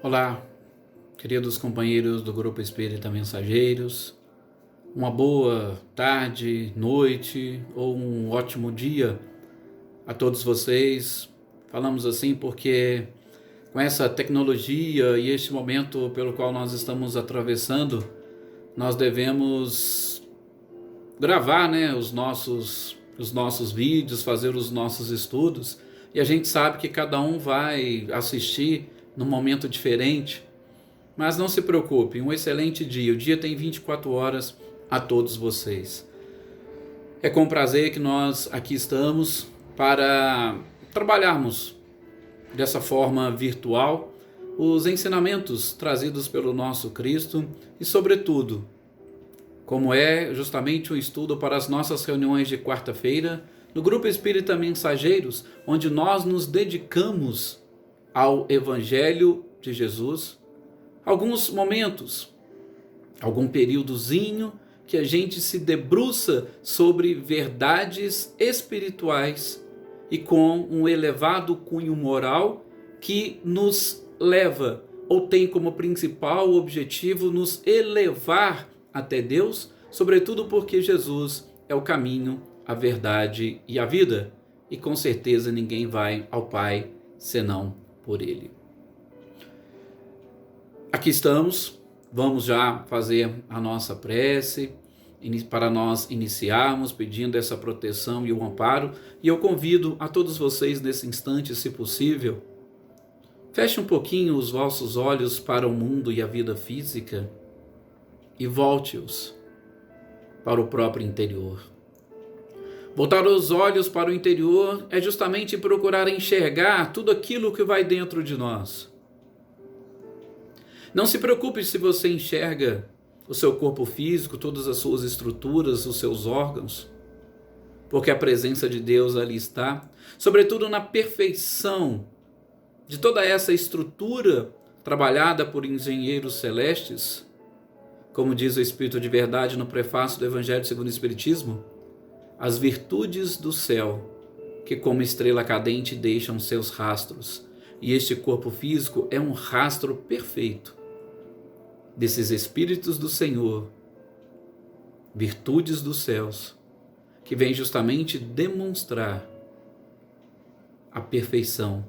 Olá, queridos companheiros do Grupo Espírita Mensageiros. Uma boa tarde, noite ou um ótimo dia a todos vocês. Falamos assim porque com essa tecnologia e este momento pelo qual nós estamos atravessando, nós devemos gravar, os nossos vídeos, fazer os nossos estudos, e a gente sabe que cada um vai assistir num momento diferente, mas não se preocupe, um excelente dia. O dia tem 24 horas a todos vocês. É com prazer que nós aqui estamos para trabalharmos dessa forma virtual os ensinamentos trazidos pelo nosso Cristo e, sobretudo, como é justamente um estudo para as nossas reuniões de quarta-feira no Grupo Espírita Mensageiros, onde nós nos dedicamos ao Evangelho de Jesus, alguns momentos, algum períodozinho que a gente se debruça sobre verdades espirituais e com um elevado cunho moral que nos leva, ou tem como principal objetivo, nos elevar até Deus, sobretudo porque Jesus é o caminho, a verdade e a vida, e com certeza ninguém vai ao Pai senão por Ele. Aqui estamos, vamos já fazer a nossa prece para nós iniciarmos pedindo essa proteção e o amparo, e eu convido a todos vocês nesse instante, se possível, feche um pouquinho os vossos olhos para o mundo e a vida física e volte-os para o próprio interior. Voltar os olhos para o interior é justamente procurar enxergar tudo aquilo que vai dentro de nós. Não se preocupe se você enxerga o seu corpo físico, todas as suas estruturas, os seus órgãos, porque a presença de Deus ali está, sobretudo na perfeição de toda essa estrutura trabalhada por engenheiros celestes, como diz o Espírito de Verdade no prefácio do Evangelho segundo o Espiritismo, as virtudes do céu, que como estrela cadente deixam seus rastros, e este corpo físico é um rastro perfeito desses Espíritos do Senhor, virtudes dos céus, que vem justamente demonstrar a perfeição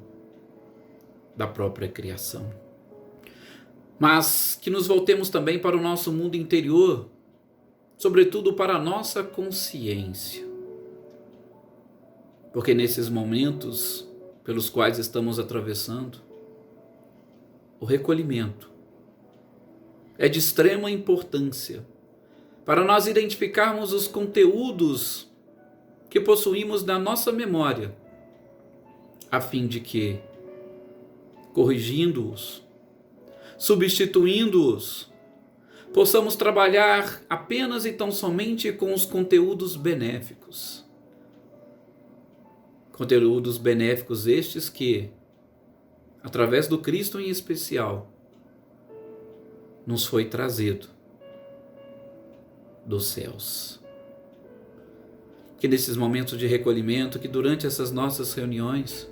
da própria criação. Mas que nos voltemos também para o nosso mundo interior, sobretudo para a nossa consciência. Porque nesses momentos pelos quais estamos atravessando, o recolhimento é de extrema importância para nós identificarmos os conteúdos que possuímos na nossa memória, a fim de que, corrigindo-os, substituindo-os, possamos trabalhar apenas e tão somente com os conteúdos benéficos. Conteúdos benéficos estes que, através do Cristo em especial, nos foi trazido dos céus. Que nesses momentos de recolhimento, que durante essas nossas reuniões,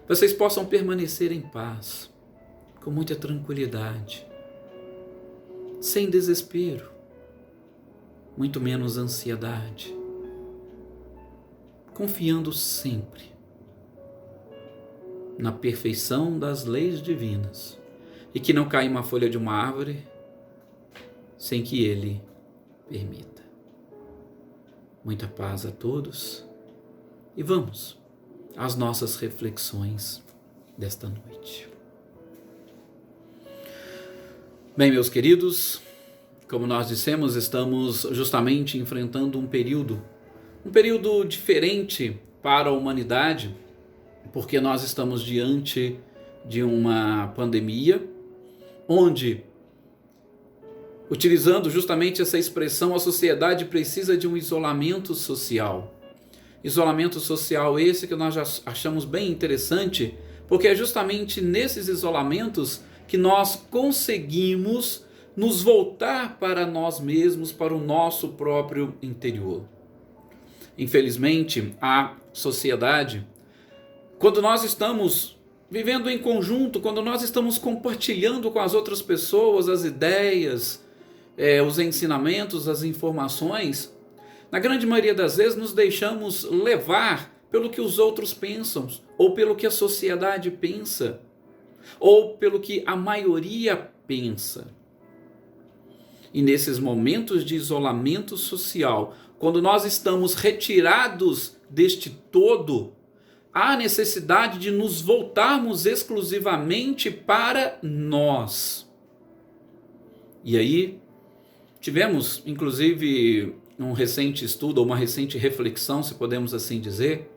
vocês possam permanecer em paz, com muita tranquilidade, sem desespero, muito menos ansiedade, confiando sempre na perfeição das leis divinas, e que não caia uma folha de uma árvore sem que Ele permita. Muita paz a todos, e vamos às nossas reflexões desta noite. Bem, meus queridos, como nós dissemos, estamos justamente enfrentando um período diferente para a humanidade, porque nós estamos diante de uma pandemia, onde, utilizando justamente essa expressão, a sociedade precisa de um isolamento social. Isolamento social esse que nós já achamos bem interessante, porque é justamente nesses isolamentos que nós conseguimos nos voltar para nós mesmos, para o nosso próprio interior. Infelizmente, a sociedade, quando nós estamos vivendo em conjunto, quando nós estamos compartilhando com as outras pessoas as ideias, os ensinamentos, as informações, na grande maioria das vezes nos deixamos levar pelo que os outros pensam, ou pelo que a sociedade pensa, ou pelo que a maioria pensa. E nesses momentos de isolamento social, quando nós estamos retirados deste todo, há necessidade de nos voltarmos exclusivamente para nós. E aí, tivemos, inclusive, um recente estudo, ou uma recente reflexão, se podemos assim dizer,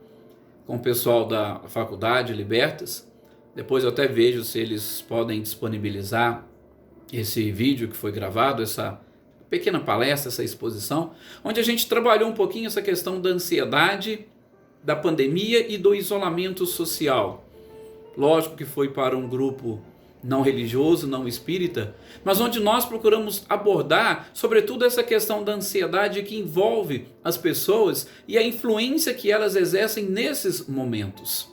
com o pessoal da Faculdade Libertas. Depois eu até vejo se eles podem disponibilizar esse vídeo que foi gravado, essa pequena palestra, essa exposição, onde a gente trabalhou um pouquinho essa questão da ansiedade, da pandemia e do isolamento social. Lógico que foi para um grupo não religioso, não espírita, mas onde nós procuramos abordar, sobretudo, essa questão da ansiedade que envolve as pessoas e a influência que elas exercem nesses momentos.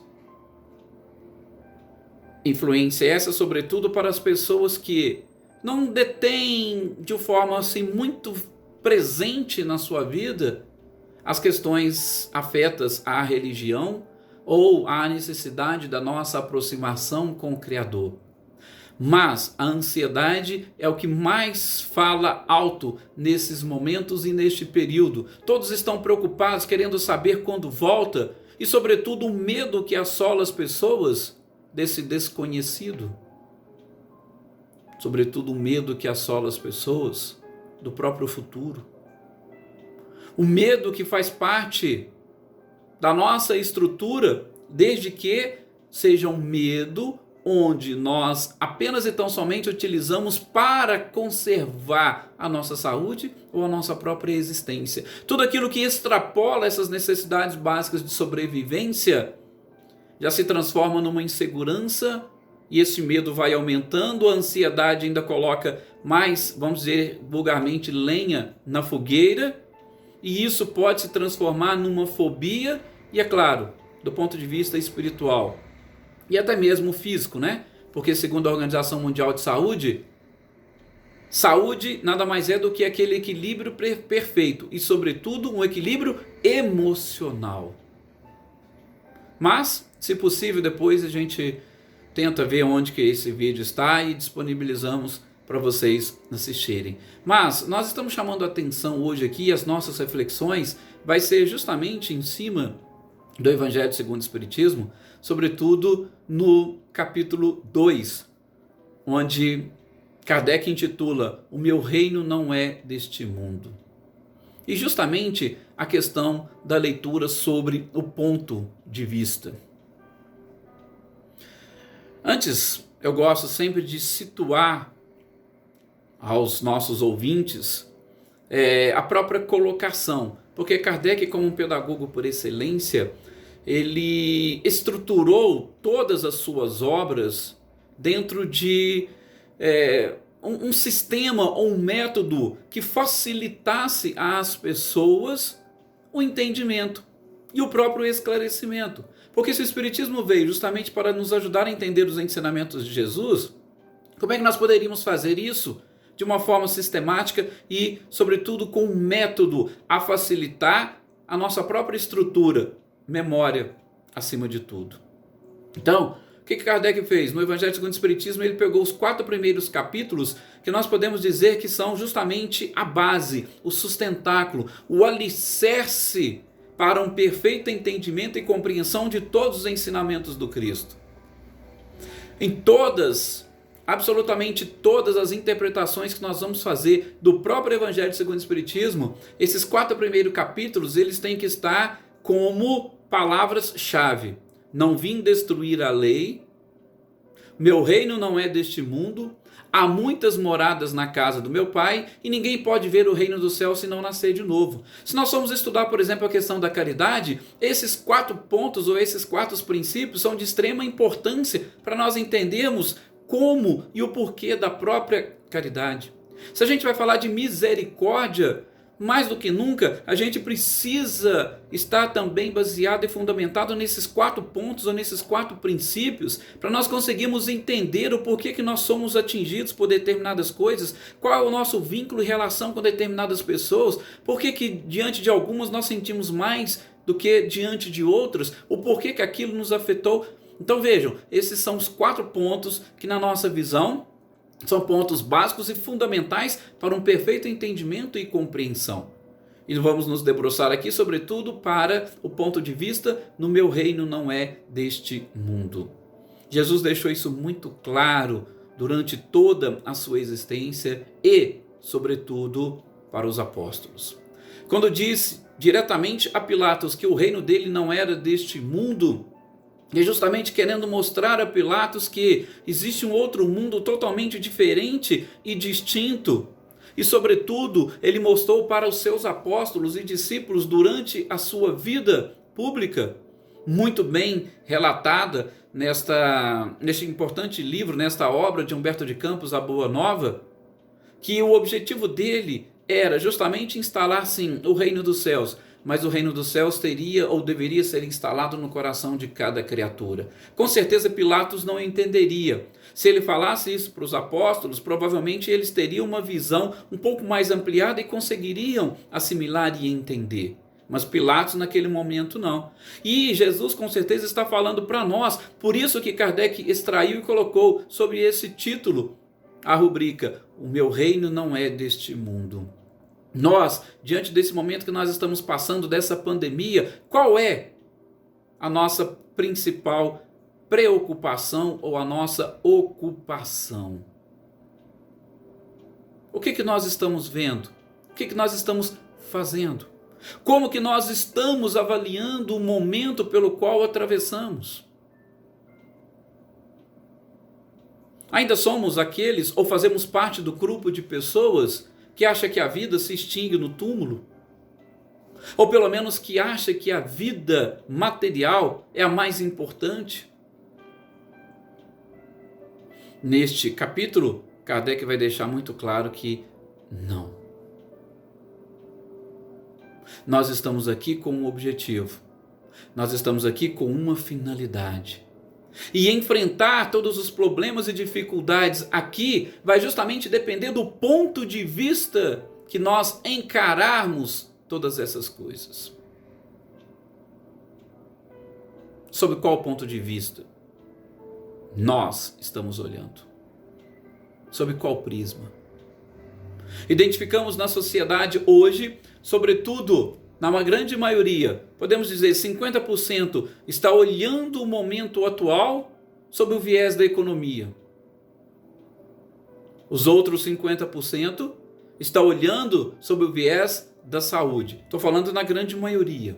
Influência essa, sobretudo, para as pessoas que não detêm de forma assim muito presente na sua vida as questões afetas à religião ou à necessidade da nossa aproximação com o Criador. Mas a ansiedade é o que mais fala alto nesses momentos e neste período. Todos estão preocupados, querendo saber quando volta, e sobretudo o medo que assola as pessoas desse desconhecido. Sobretudo o medo que assola as pessoas do próprio futuro. O medo que faz parte da nossa estrutura, desde que seja um medo onde nós apenas e tão somente utilizamos para conservar a nossa saúde ou a nossa própria existência. Tudo aquilo que extrapola essas necessidades básicas de sobrevivência já se transforma numa insegurança, e esse medo vai aumentando, a ansiedade ainda coloca mais, vamos dizer vulgarmente, lenha na fogueira, e isso pode se transformar numa fobia, e é claro, do ponto de vista espiritual, e até mesmo físico, né? Porque segundo a Organização Mundial de Saúde, saúde nada mais é do que aquele equilíbrio perfeito, e sobretudo um equilíbrio emocional. Mas, se possível, depois a gente tenta ver onde que esse vídeo está e disponibilizamos para vocês assistirem. Mas nós estamos chamando a atenção hoje aqui, as nossas reflexões vai ser justamente em cima do Evangelho segundo o Espiritismo, sobretudo no capítulo 2, onde Kardec intitula "O meu reino não é deste mundo". E justamente a questão da leitura sobre o ponto de vista. Antes, eu gosto sempre de situar aos nossos ouvintes a própria colocação, porque Kardec, como um pedagogo por excelência, ele estruturou todas as suas obras dentro de um sistema ou um método que facilitasse às pessoas o entendimento e o próprio esclarecimento. Porque se o Espiritismo veio justamente para nos ajudar a entender os ensinamentos de Jesus, como é que nós poderíamos fazer isso de uma forma sistemática e, sobretudo, com um método a facilitar a nossa própria estrutura, memória, acima de tudo? Então, o que Kardec fez? No Evangelho segundo o Espiritismo, ele pegou os 4 primeiros capítulos, que nós podemos dizer que são justamente a base, o sustentáculo, o alicerce para um perfeito entendimento e compreensão de todos os ensinamentos do Cristo. Em todas, absolutamente todas as interpretações que nós vamos fazer do próprio Evangelho segundo o Espiritismo, esses 4 primeiros capítulos, eles têm que estar como palavras-chave. Não vim destruir a lei, meu reino não é deste mundo, há muitas moradas na casa do meu pai e ninguém pode ver o reino do céu se não nascer de novo. Se nós formos estudar, por exemplo, a questão da caridade, esses 4 pontos ou esses 4 princípios são de extrema importância para nós entendermos como e o porquê da própria caridade. Se a gente vai falar de misericórdia, mais do que nunca, a gente precisa estar também baseado e fundamentado nesses 4 pontos ou nesses 4 princípios, para nós conseguirmos entender o porquê que nós somos atingidos por determinadas coisas, qual é o nosso vínculo e relação com determinadas pessoas, por que diante de algumas nós sentimos mais do que diante de outras, o porquê que aquilo nos afetou. Então vejam, esses são os 4 pontos que na nossa visão são pontos básicos e fundamentais para um perfeito entendimento e compreensão. E vamos nos debruçar aqui, sobretudo, para o ponto de vista: no meu reino não é deste mundo. Jesus deixou isso muito claro durante toda a sua existência e, sobretudo, para os apóstolos. Quando disse diretamente a Pilatos que o reino dele não era deste mundo, e justamente querendo mostrar a Pilatos que existe um outro mundo totalmente diferente e distinto. E sobretudo, ele mostrou para os seus apóstolos e discípulos durante a sua vida pública, muito bem relatada neste importante livro, nesta obra de Humberto de Campos, A Boa Nova, que o objetivo dele era justamente instalar, sim, o reino dos céus, mas o reino dos céus teria ou deveria ser instalado no coração de cada criatura. Com certeza Pilatos não entenderia. Se ele falasse isso para os apóstolos, provavelmente eles teriam uma visão um pouco mais ampliada e conseguiriam assimilar e entender. Mas Pilatos naquele momento não. E Jesus com certeza está falando para nós, por isso que Kardec extraiu e colocou sobre esse título a rubrica: o meu reino não é deste mundo. Nós, diante desse momento que nós estamos passando, dessa pandemia, qual é a nossa principal preocupação ou a nossa ocupação? O que nós estamos vendo? O que nós estamos fazendo? Como que nós estamos avaliando o momento pelo qual atravessamos? Ainda somos aqueles, ou fazemos parte do grupo de pessoas que acha que a vida se extingue no túmulo? Ou pelo menos que acha que a vida material é a mais importante? Neste capítulo, Kardec vai deixar muito claro que não. Nós estamos aqui com um objetivo. Nós estamos aqui com uma finalidade. E enfrentar todos os problemas e dificuldades aqui vai justamente depender do ponto de vista que nós encararmos todas essas coisas. Sob qual ponto de vista nós estamos olhando? Sob qual prisma? Identificamos na sociedade hoje, sobretudo, na uma grande maioria, podemos dizer 50%, está olhando o momento atual sob o viés da economia. Os outros 50% estão olhando sob o viés da saúde. Estou falando na grande maioria.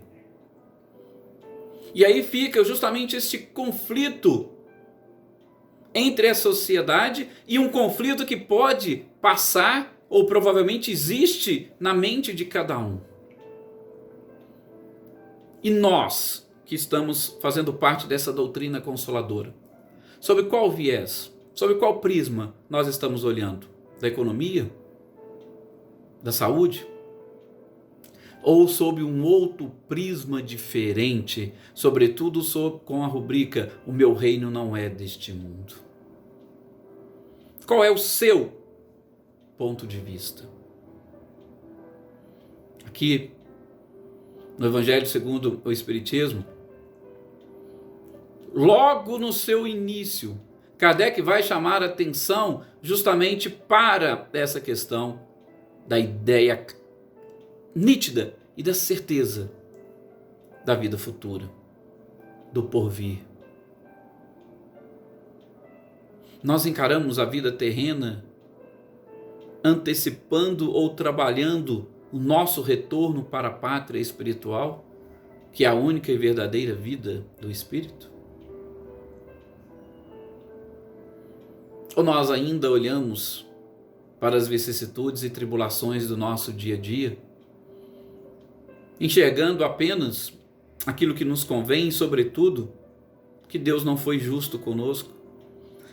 E aí fica justamente este conflito entre a sociedade e um conflito que pode passar, ou provavelmente existe, na mente de cada um. E nós, que estamos fazendo parte dessa doutrina consoladora, sob qual viés, sob qual prisma nós estamos olhando? Da economia? Da saúde? Ou sob um outro prisma diferente, sobretudo com a rubrica: o meu reino não é deste mundo? Qual é o seu ponto de vista? Aqui, no Evangelho segundo o Espiritismo, logo no seu início, Kardec vai chamar a atenção justamente para essa questão da ideia nítida e da certeza da vida futura, do porvir. Nós encaramos a vida terrena antecipando ou trabalhando o nosso retorno para a pátria espiritual, que é a única e verdadeira vida do Espírito? Ou nós ainda olhamos para as vicissitudes e tribulações do nosso dia a dia, enxergando apenas aquilo que nos convém e, sobretudo, que Deus não foi justo conosco,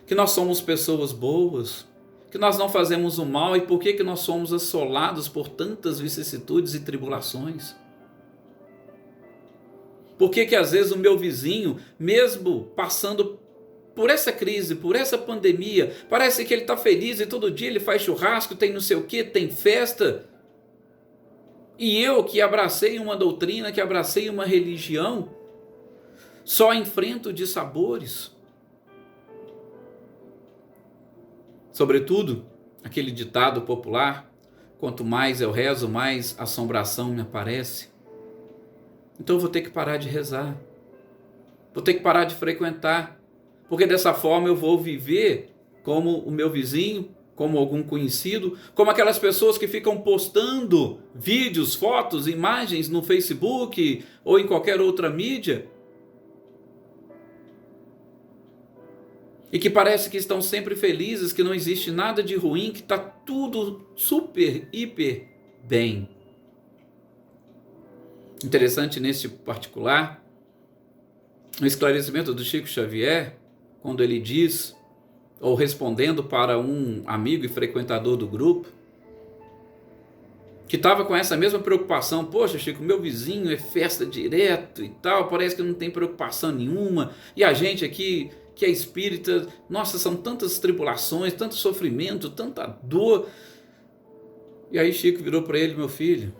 que nós somos pessoas boas, que nós não fazemos o mal e por que que nós somos assolados por tantas vicissitudes e tribulações? Por que que às vezes o meu vizinho, mesmo passando por essa crise, por essa pandemia, parece que ele está feliz e todo dia ele faz churrasco, tem não sei o que, tem festa. E eu que abracei uma doutrina, que abracei uma religião, só enfrento dissabores. Sobretudo, aquele ditado popular, quanto mais eu rezo, mais assombração me aparece. Então eu vou ter que parar de rezar, vou ter que parar de frequentar, porque dessa forma eu vou viver como o meu vizinho, como algum conhecido, como aquelas pessoas que ficam postando vídeos, fotos, imagens no Facebook ou em qualquer outra mídia, e que parece que estão sempre felizes, que não existe nada de ruim, que está tudo super, hiper bem. Interessante nesse particular, o esclarecimento do Chico Xavier, quando ele diz, ou respondendo para um amigo e frequentador do grupo, que estava com essa mesma preocupação, poxa Chico, meu vizinho é festa direto e tal, parece que não tem preocupação nenhuma, e a gente aqui que é espírita, nossa, são tantas tribulações, tanto sofrimento, tanta dor. E aí Chico virou para ele, meu filho,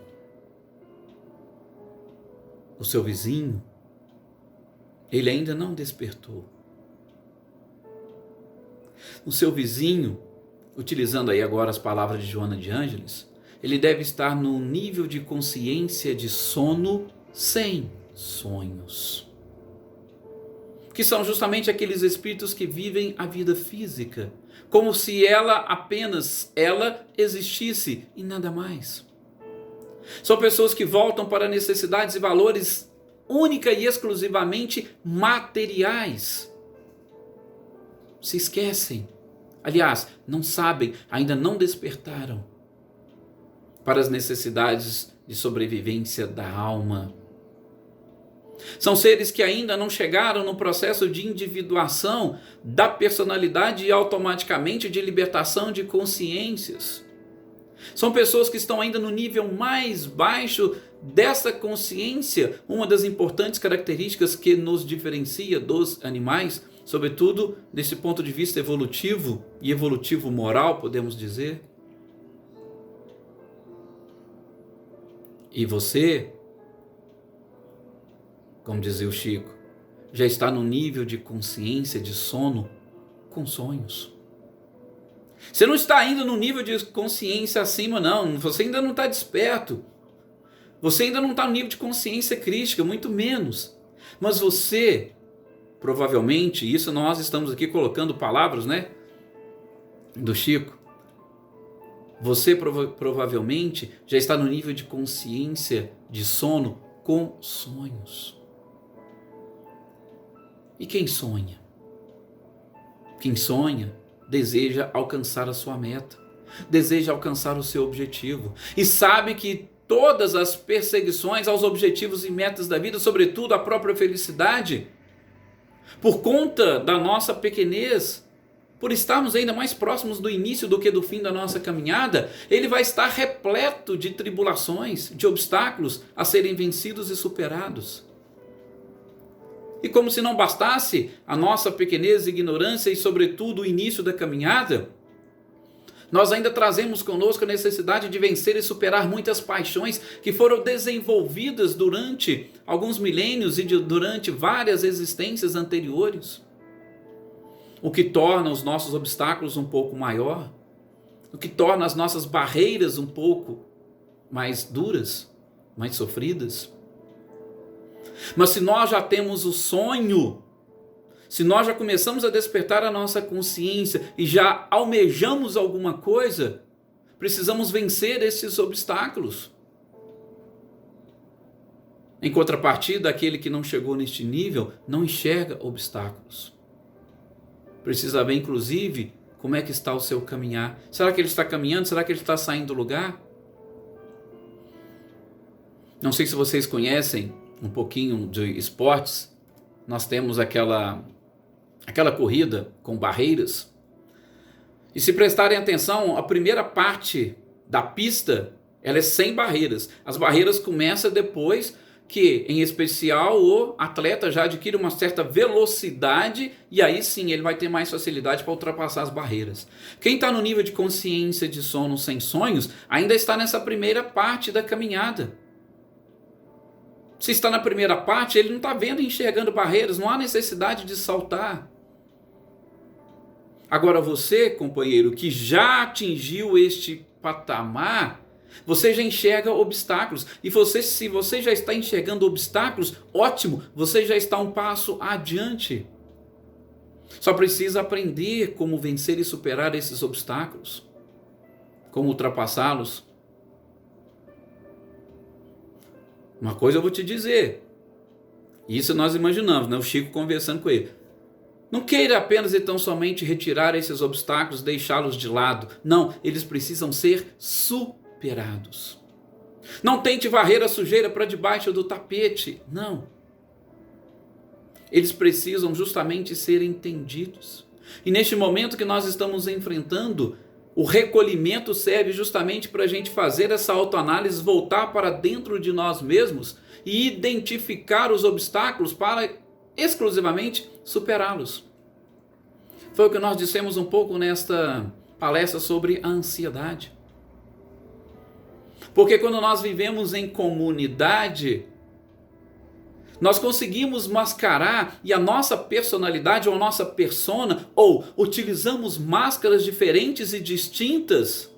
o seu vizinho, ele ainda não despertou. O seu vizinho, utilizando aí agora as palavras de Joana de Ângeles, ele deve estar no nível de consciência de sono sem sonhos, que são justamente aqueles espíritos que vivem a vida física, como se apenas ela existisse e nada mais. São pessoas que voltam para necessidades e valores única e exclusivamente materiais. Se esquecem, aliás, não sabem, ainda não despertaram para as necessidades de sobrevivência da alma. São seres que ainda não chegaram no processo de individuação da personalidade e automaticamente de libertação de consciências. São pessoas que estão ainda no nível mais baixo dessa consciência, uma das importantes características que nos diferencia dos animais, sobretudo desse ponto de vista evolutivo e evolutivo moral, podemos dizer. E você, como dizia o Chico, já está no nível de consciência, de sono, com sonhos. Você não está ainda no nível de consciência acima, não. Você ainda não está desperto. Você ainda não está no nível de consciência crística, muito menos. Mas você, provavelmente, isso nós estamos aqui colocando palavras, né, do Chico. Você provavelmente já está no nível de consciência, de sono, com sonhos. E quem sonha? Quem sonha deseja alcançar a sua meta, deseja alcançar o seu objetivo e sabe que todas as perseguições aos objetivos e metas da vida, sobretudo a própria felicidade, por conta da nossa pequenez, por estarmos ainda mais próximos do início do que do fim da nossa caminhada, ele vai estar repleto de tribulações, de obstáculos a serem vencidos e superados. E como se não bastasse a nossa pequenez, ignorância e sobretudo o início da caminhada, nós ainda trazemos conosco a necessidade de vencer e superar muitas paixões que foram desenvolvidas durante alguns milênios e durante várias existências anteriores. O que torna os nossos obstáculos um pouco maior, o que torna as nossas barreiras um pouco mais duras, mais sofridas. Mas se nós já temos o sonho, se nós já começamos a despertar a nossa consciência e já almejamos alguma coisa, precisamos vencer esses obstáculos. Em contrapartida, aquele que não chegou neste nível não enxerga obstáculos. Precisa ver, inclusive, como é que está o seu caminhar. Será que ele está caminhando? Será que ele está saindo do lugar? Não sei se vocês conhecem um pouquinho de esportes. Nós temos aquela corrida com barreiras. E se prestarem atenção, a primeira parte da pista, ela é sem barreiras. As barreiras começam depois que, em especial, o atleta já adquire uma certa velocidade e aí sim ele vai ter mais facilidade para ultrapassar as barreiras. Quem está no nível de consciência de sono sem sonhos ainda está nessa primeira parte da caminhada. Se está na primeira parte, ele não está vendo e enxergando barreiras, não há necessidade de saltar. Agora você, companheiro, que já atingiu este patamar, você já enxerga obstáculos. E se você já está enxergando obstáculos, ótimo, você já está um passo adiante. Só precisa aprender como vencer e superar esses obstáculos. Como ultrapassá-los. Uma coisa eu vou te dizer. Isso nós imaginamos, né? O Chico conversando com ele. Não queira apenas e tão somente retirar esses obstáculos, deixá-los de lado. Não, eles precisam ser superados. Não tente varrer a sujeira para debaixo do tapete. Não. Eles precisam justamente ser entendidos. E neste momento que nós estamos enfrentando, o recolhimento serve justamente para a gente fazer essa autoanálise, voltar para dentro de nós mesmos e identificar os obstáculos para exclusivamente superá-los. Foi o que nós dissemos um pouco nesta palestra sobre a ansiedade. Porque quando nós vivemos em comunidade, nós conseguimos mascarar e a nossa personalidade ou a nossa persona, ou utilizamos máscaras diferentes e distintas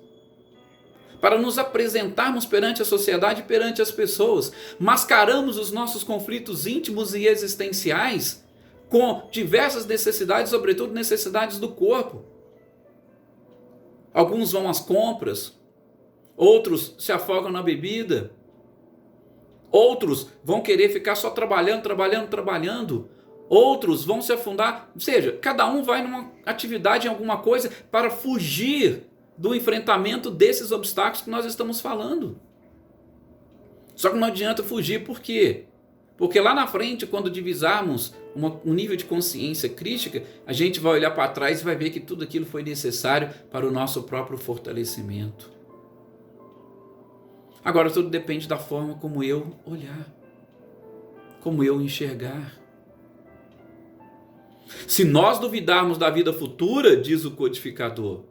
para nos apresentarmos perante a sociedade e perante as pessoas. Mascaramos os nossos conflitos íntimos e existenciais com diversas necessidades, sobretudo necessidades do corpo. Alguns vão às compras, outros se afogam na bebida, outros vão querer ficar só trabalhando, outros vão se afundar, ou seja, cada um vai numa atividade, em alguma coisa, para fugir do enfrentamento desses obstáculos que nós estamos falando. Só que não adianta fugir, por quê? Porque lá na frente, quando divisarmos um nível de consciência crítica, a gente vai olhar para trás e vai ver que tudo aquilo foi necessário para o nosso próprio fortalecimento. Agora tudo depende da forma como eu olhar, como eu enxergar. Se nós duvidarmos da vida futura, diz o codificador,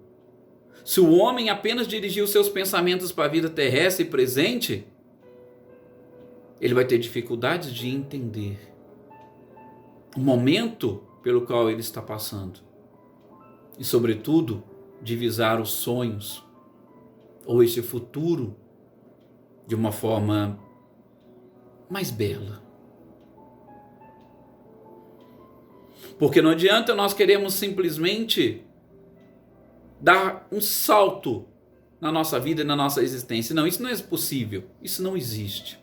se o homem apenas dirigir os seus pensamentos para a vida terrestre e presente, ele vai ter dificuldades de entender o momento pelo qual ele está passando. E, sobretudo, divisar os sonhos ou esse futuro de uma forma mais bela. Porque não adianta nós queremos simplesmente dar um salto na nossa vida e na nossa existência. Não, isso não é possível. Isso não existe.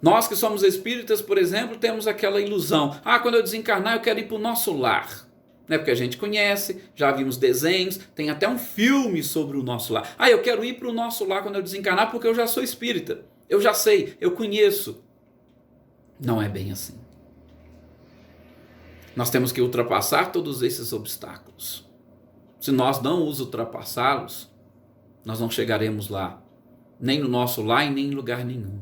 Nós que somos espíritas, por exemplo, temos aquela ilusão. Quando eu desencarnar eu quero ir para o nosso lar. Porque a gente conhece, já vimos desenhos, tem até um filme sobre o nosso lar. Eu quero ir para o nosso lar quando eu desencarnar porque eu já sou espírita. Eu já sei, eu conheço. Não é bem assim. Nós temos que ultrapassar todos esses obstáculos. Se nós não os ultrapassá-los, nós não chegaremos lá. Nem no nosso lar e nem em lugar nenhum.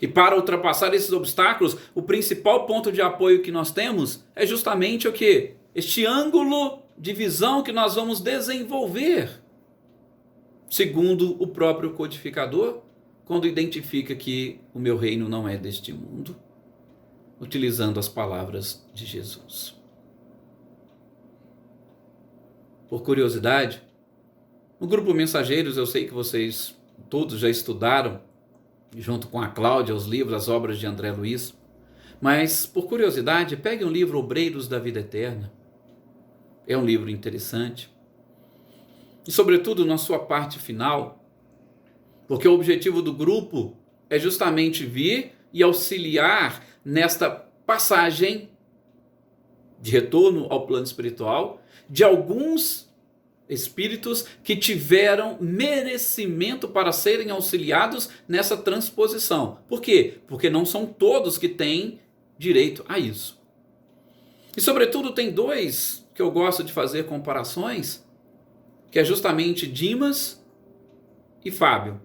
E para ultrapassar esses obstáculos, o principal ponto de apoio que nós temos é justamente o quê? Este ângulo de visão que nós vamos desenvolver, segundo o próprio codificador, quando identifica que o meu reino não é deste mundo, utilizando as palavras de Jesus. Por curiosidade, no grupo Mensageiros, eu sei que vocês todos já estudaram, junto com a Cláudia, os livros, as obras de André Luiz. Mas, por curiosidade, pegue um livro Obreiros da Vida Eterna. É um livro interessante. E, sobretudo, na sua parte final, porque o objetivo do grupo é justamente vir e auxiliar nesta passagem de retorno ao plano espiritual de alguns espíritos que tiveram merecimento para serem auxiliados nessa transposição. Por quê? Porque não são todos que têm direito a isso. E, sobretudo, tem dois que eu gosto de fazer comparações, que é justamente Dimas e Fábio.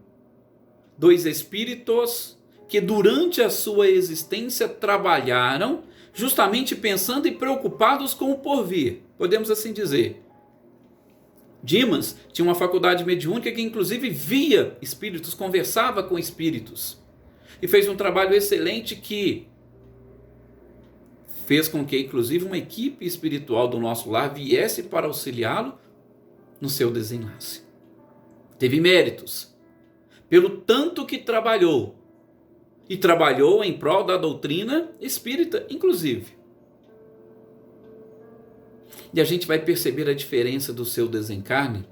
Dois espíritos que durante a sua existência trabalharam justamente pensando e preocupados com o porvir, podemos assim dizer. Dimas tinha uma faculdade mediúnica que inclusive via espíritos, conversava com espíritos e fez um trabalho excelente que fez com que inclusive uma equipe espiritual do nosso lar viesse para auxiliá-lo no seu desenlace. Teve méritos pelo tanto que trabalhou, e trabalhou em prol da doutrina espírita, inclusive. E a gente vai perceber a diferença do seu desencarne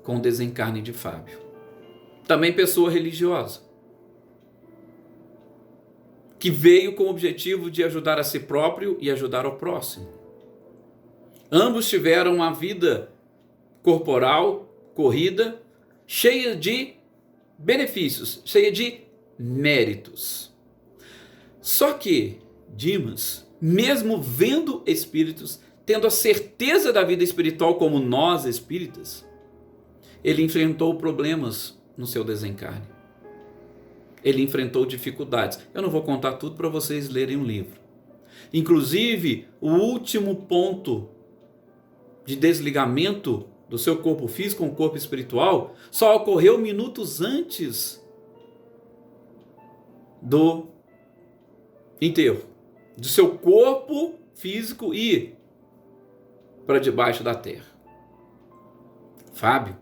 com o desencarne de Fábio. Também pessoa religiosa, que veio com o objetivo de ajudar a si próprio e ajudar ao próximo. Ambos tiveram uma vida corporal, corrida, cheia de benefícios, cheia de méritos. Só que Dimas, mesmo vendo espíritos, tendo a certeza da vida espiritual como nós espíritas, ele enfrentou problemas no seu desencarne. Ele enfrentou dificuldades. Eu não vou contar tudo para vocês lerem o livro. Inclusive, o último ponto de desligamento do seu corpo físico com o corpo espiritual só ocorreu minutos antes do enterro, do seu corpo físico ir para debaixo da terra. Fábio,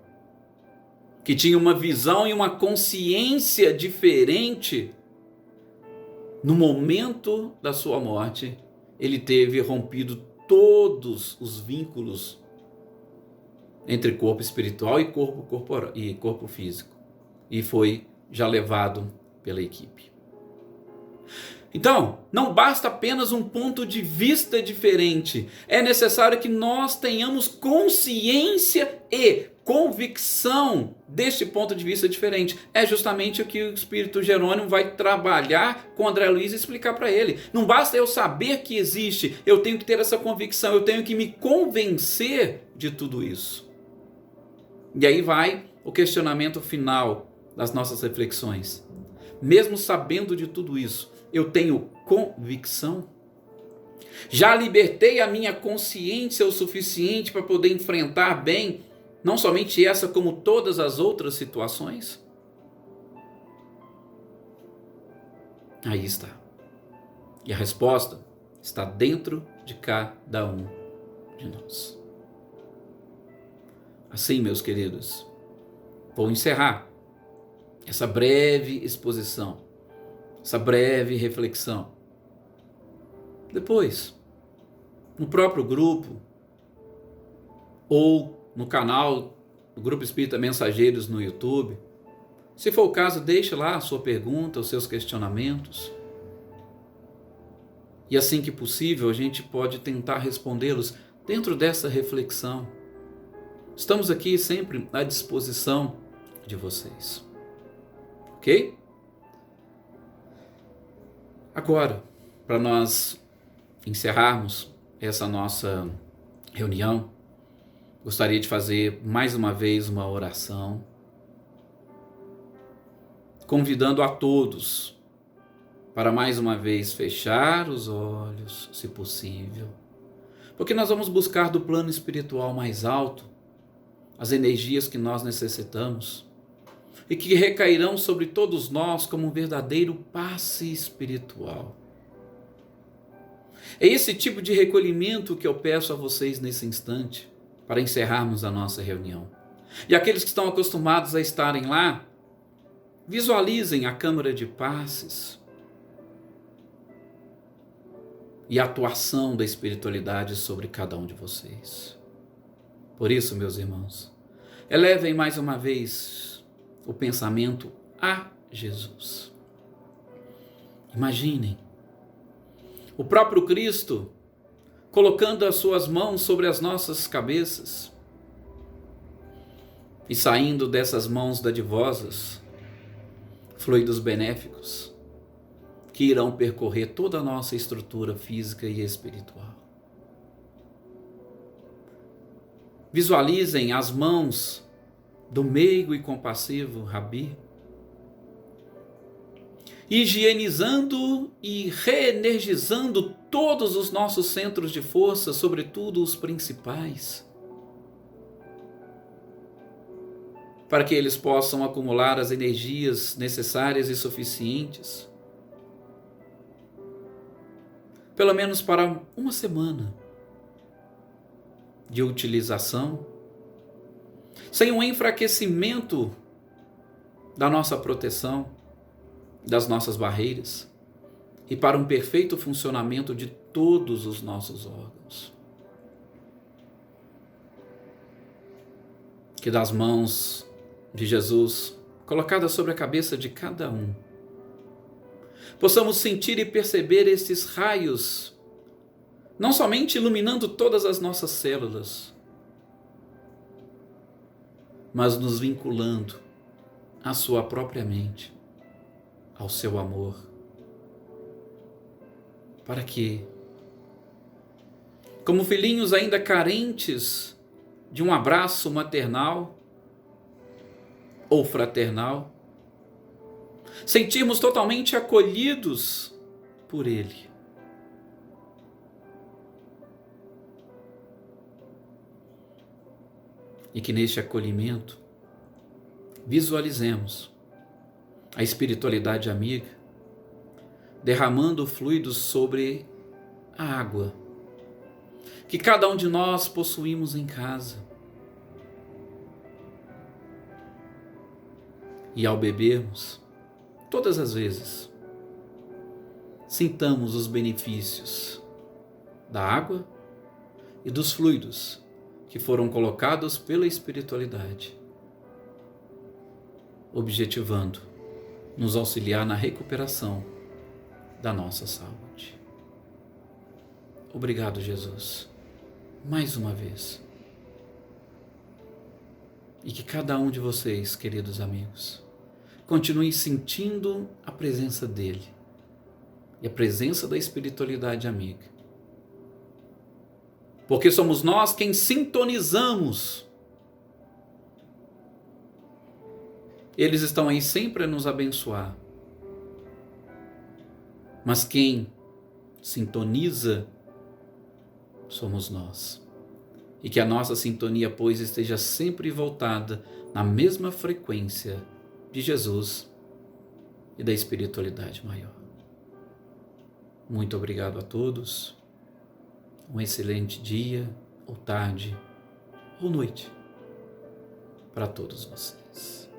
que tinha uma visão e uma consciência diferente, no momento da sua morte, ele teve rompido todos os vínculos entre corpo espiritual e corpo físico, e foi já levado pela equipe. Então, não basta apenas um ponto de vista diferente, é necessário que nós tenhamos consciência e convicção deste ponto de vista diferente. É justamente o que o Espírito Jerônimo vai trabalhar com André Luiz e explicar para ele. Não basta eu saber que existe, eu tenho que ter essa convicção, eu tenho que me convencer de tudo isso. E aí vai o questionamento final das nossas reflexões. Mesmo sabendo de tudo isso, eu tenho convicção? Já libertei a minha consciência o suficiente para poder enfrentar bem, não somente essa, como todas as outras situações? Aí está. E a resposta está dentro de cada um de nós. Assim, meus queridos, vou encerrar essa breve exposição, essa breve reflexão. Depois, no próprio grupo, ou no canal do Grupo Espírita Mensageiros no YouTube, se for o caso, deixe lá a sua pergunta, os seus questionamentos. E assim que possível, a gente pode tentar respondê-los dentro dessa reflexão. Estamos aqui sempre à disposição de vocês. Ok? Agora, para nós encerrarmos essa nossa reunião, gostaria de fazer mais uma vez uma oração, convidando a todos para mais uma vez fechar os olhos, se possível, porque nós vamos buscar do plano espiritual mais alto as energias que nós necessitamos e que recairão sobre todos nós como um verdadeiro passe espiritual. É esse tipo de recolhimento que eu peço a vocês nesse instante, para encerrarmos a nossa reunião. E aqueles que estão acostumados a estarem lá, visualizem a câmara de passes e a atuação da espiritualidade sobre cada um de vocês. Por isso, meus irmãos, elevem mais uma vez o pensamento a Jesus. Imaginem o próprio Cristo colocando as suas mãos sobre as nossas cabeças e saindo dessas mãos dadivosas fluidos benéficos que irão percorrer toda a nossa estrutura física e espiritual. Visualizem as mãos do meigo e compassivo Rabi, higienizando e reenergizando todos os nossos centros de força, sobretudo os principais, para que eles possam acumular as energias necessárias e suficientes, pelo menos para uma semana de utilização, sem um enfraquecimento da nossa proteção, das nossas barreiras, e para um perfeito funcionamento de todos os nossos órgãos. Que das mãos de Jesus, colocadas sobre a cabeça de cada um, possamos sentir e perceber esses raios, não somente iluminando todas as nossas células, mas nos vinculando à sua própria mente, ao seu amor, para que, como filhinhos ainda carentes de um abraço maternal ou fraternal, sentirmos totalmente acolhidos por Ele. E que neste acolhimento visualizemos a espiritualidade amiga derramando fluidos sobre a água que cada um de nós possuímos em casa. E ao bebermos, todas as vezes, sintamos os benefícios da água e dos fluidos que foram colocados pela espiritualidade, objetivando nos auxiliar na recuperação da nossa saúde. Obrigado, Jesus, mais uma vez. E que cada um de vocês, queridos amigos, continue sentindo a presença dele e a presença da espiritualidade amiga. Porque somos nós quem sintonizamos. Eles estão aí sempre a nos abençoar. Mas quem sintoniza somos nós. E que a nossa sintonia, pois, esteja sempre voltada na mesma frequência de Jesus e da espiritualidade maior. Muito obrigado a todos. Um excelente dia, ou tarde, ou noite, para todos vocês.